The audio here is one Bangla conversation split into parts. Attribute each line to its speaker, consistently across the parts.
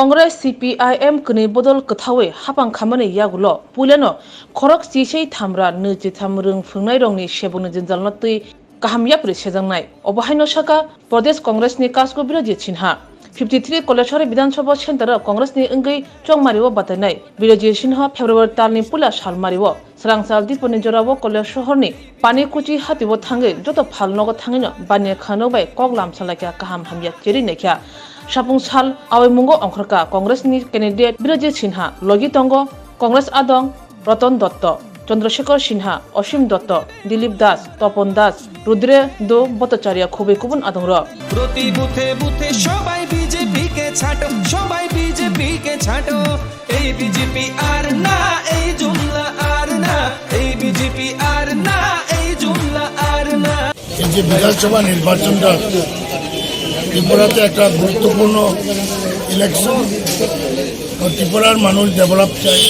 Speaker 1: Congress CPIM kini bodol kethawe hapang khamani yagulo puleno khorok chisei thamra nuji thamrung phungnai rongni sebunu jinjalna tui kahamya pri sejangnai obahaino saka Pradesh Congress ni kasgo biroji chinha 53 Koleshwar Vidhan Sabha Center Congress ni engei chongmariwo batanai biroji sinha February talni pula salmariwo srangsal diponi jorabo Koleshwar ni pani kuchi hatibo thange joto phalnogo thangino bani khano bai koglam salaka kaham hamya cheri nekha Sapung sal awe mungo ongkraka Congress ni candidate Birajit Sinha Logi Tongo Congress Adong Ratan Dotto Chandrasekhar Sinha Osim Dotto Dilip Das Topon Das Rudre Do Bhattacharya Khube Kubun Adongro
Speaker 2: প্রতি বুথে বুথে সবাই বিজেপি কে ছাটো সবাই বিজেপি কে ছাটো এই বিজেপি আর না এই জুমলা আর না এই বিজেপি আর না এই জুমলা আর না
Speaker 3: এই যে বিধানসভা নির্বাচনটা ত্রিপুরাতে একটা গুরুত্বপূর্ণ ইলেকশন ত্রিপুরার মানুষ ডেভেলপ চাই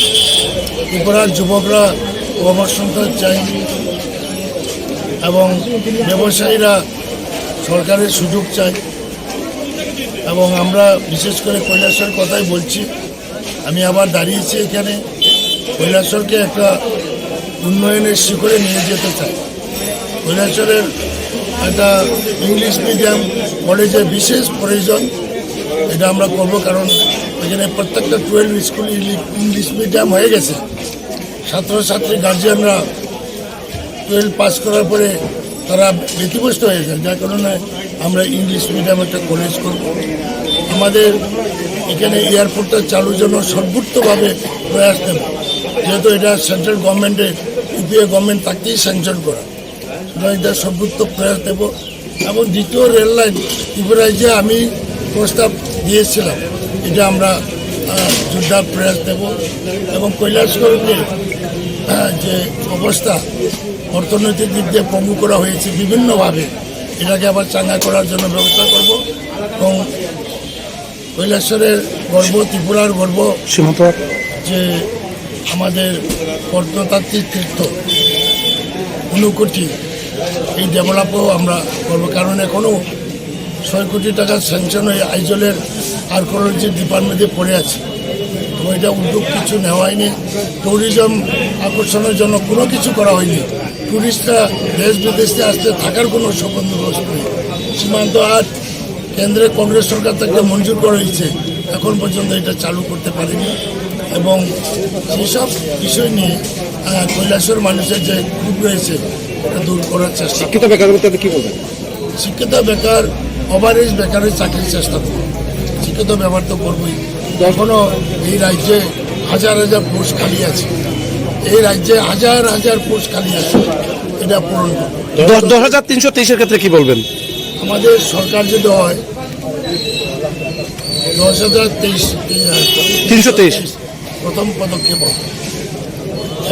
Speaker 3: ত্রিপুরার যুবকরা কর্মসংস্থান চাই এবং ব্যবসায়ীরা সরকারের সুযোগ চাই এবং আমরা বিশেষ করে কৈলাসহর কথাই বলছি আমি আবার দাঁড়িয়েছি এখানে কৈলাসহরকে একটা উন্নয়নের শিখরে নিয়ে যেতে চাই কৈলাসহরের একটা ইংলিশ মিডিয়াম কলেজের বিশেষ প্রয়োজন এটা আমরা করব কারণ এখানে প্রত্যেকটা 12 স্কুল ইংলিশ মিডিয়াম হয়ে গেছে ছাত্রছাত্রী গার্জিয়ানরা 12 পাস করার পরে তারা ব্যতিব্যস্ত হয়ে যায় যার কারণে আমরা ইংলিশ মিডিয়াম একটা কলেজ করব আমাদের এখানে এয়ারপোর্টটা চালুর জন্য সর্বোত্তভাবে প্রয়াস নেব যেহেতু এটা সেন্ট্রাল গভর্নমেন্টের ইউপিএ গভর্নমেন্ট তাকেই স্যাংশন করা এটা সর্বোত্তম প্রয়াস দেব এবং দ্বিতীয় রেল লাইন ত্রিপুরায় যে আমি প্রস্তাব দিয়েছিলাম এটা আমরা যোদ্ধার প্রয়াস দেব এবং কৈলাসহরকে যে অবস্থা অর্থনৈতিক দিক দিয়ে পঙ্গু করা হয়েছে বিভিন্নভাবে এটাকে আবার চাঙ্গা করার জন্য ব্যবস্থা করব এবং কৈলাসহরের গর্ব ত্রিপুরার গর্ব যে আমাদের প্রত্নতাত্ত্বিক তীর্থ ঊনকোটি এই ডেভেলপও আমরা করবো কারণ এখনও 6 কোটি টাকা স্যাংশন হয়ে আইজলের আর্কিওলজি ডিপার্টমেন্টে পড়ে আছে এবং এটা উদ্যোগ কিছু নেওয়া হয়নি ট্যুরিজম আকর্ষণের জন্য কোনো কিছু করা হয়নি ট্যুরিস্টরা দেশ বিদেশে আসতে থাকার কোনো বন্দোবস্ত নেই সীমান্ত আট কেন্দ্রে কংগ্রেস সরকার থেকে মঞ্জুর করা হয়েছে এখন পর্যন্ত এটা চালু করতে পারেনি এবং সেসব বিষয় নিয়ে কৈলাসহর মানুষের যে ক্ষোভ রয়েছে এটা দূর করার চেষ্টা
Speaker 4: শিক্ষিত বেকার বলতে কি বলবেন
Speaker 3: শিক্ষিত বেকার ওভারেজ বেকারের চাকরির চেষ্টা করব শিক্ষিত ব্যবহার তো করবই এখনও এই রাজ্যে হাজার হাজার পোস্ট খালি আছে এই রাজ্যে হাজার হাজার পোস্ট খালি আছে এটা পূরণ করব
Speaker 4: 10,323-এর ক্ষেত্রে কি বলবেন
Speaker 3: আমাদের সরকার যদি হয়
Speaker 4: 10,323
Speaker 3: প্রথম পদক্ষেপ হবে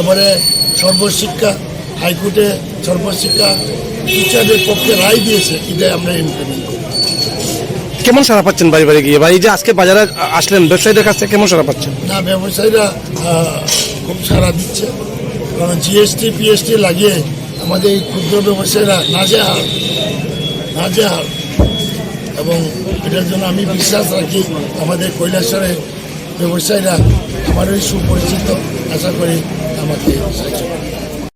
Speaker 3: এবারে সর্বশিক্ষা হাইকোর্টে সর্বশিক্ষা টিচারদের পক্ষে রায় দিয়েছে এটাই আমরা ইমপ্লিমেন্ট করব
Speaker 4: কেমন সাড়া পাচ্ছেন বাড়ি বাড়ি গিয়ে বা এই যে আজকে বাজারে আসলেন ব্যবসায়ীদের কাছ থেকে কেমন সাড়া পাচ্ছেন
Speaker 3: না ব্যবসায়ীরা খুব সাড়া দিচ্ছে কারণ জিএসটি পিএসটি লাগিয়ে আমাদের এই ক্ষুদ্র ব্যবসায়ীরা নাজেহাল এবং এটার জন্য আমি বিশ্বাস রাখি আমাদের কৈলাসহরের ব্যবসায়ীরা আমারই সুপরিচিত আশা করি আমাকে সাহায্য করবে